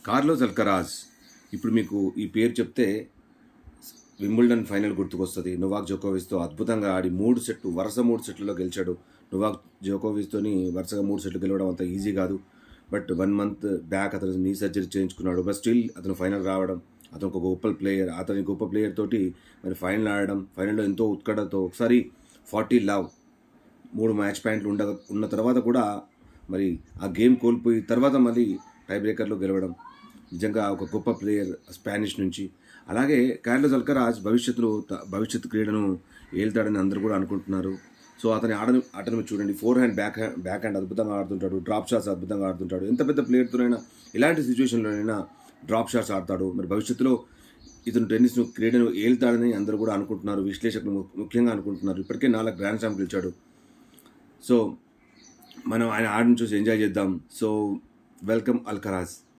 Carlos Alcaraz. ఇప్పుడు మీకు ఈ పేరు చెప్తే వింబుల్డన్ ఫైనల్ గుర్తుకొస్తుంది. నొవాక్ జోకోవిచ్తో అద్భుతంగా ఆడి వరుస 3 సెట్లలో గెలిచాడు. నొవాక్ జోకోవిచ్తోని వరుసగా 3 సెట్లు గెలవడం అంత ఈజీ కాదు. బట్ 1 మంత్ బ్యాక్ అతను నీ సర్జరీ చేయించుకున్నాడు. బట్ స్టిల్ అతను ఫైనల్ రావడం, అతను ఒక గొప్ప ప్లేయర్ తోటి మరి ఫైనల్ ఆడడం, ఫైనల్లో ఎంతో ఉత్కంఠతో ఒకసారి 40 లవ్ 3 మ్యాచ్ పాయింట్లు ఉన్న తర్వాత కూడా మరి ఆ గేమ్ కోల్పోయి తర్వాత మళ్ళీ టై బ్రేకర్లో గెలవడం నిజంగా ఒక గొప్ప ప్లేయర్ స్పానిష్ నుంచి. అలాగే కార్లోస్ అల్కరాజ్ భవిష్యత్తు క్రీడను ఏల్తాడని అందరూ కూడా అనుకుంటున్నారు. సో అతని ఆటను చూడండి. ఫోర్ హ్యాండ్ బ్యాక్ హ్యాండ్ అద్భుతంగా ఆడుతుంటాడు. డ్రాప్ షాట్స్ అద్భుతంగా ఆడుతుంటాడు. ఎంత పెద్ద ప్లేయర్తోనైనా ఇలాంటి సిచ్యువేషన్లోనైనా డ్రాప్ షాట్స్ ఆడతాడు. మరి భవిష్యత్తులో ఇతను క్రీడను ఏల్తాడని అందరూ కూడా అనుకుంటున్నారు. విశ్లేషకులు ముఖ్యంగా అనుకుంటున్నారు. ఇప్పటికే 4 గ్రాండ్ స్లామ్ గెలిచాడు. సో మనం ఆయన ఆటను చూసి ఎంజాయ్ చేద్దాం. So welcome Alcaraz.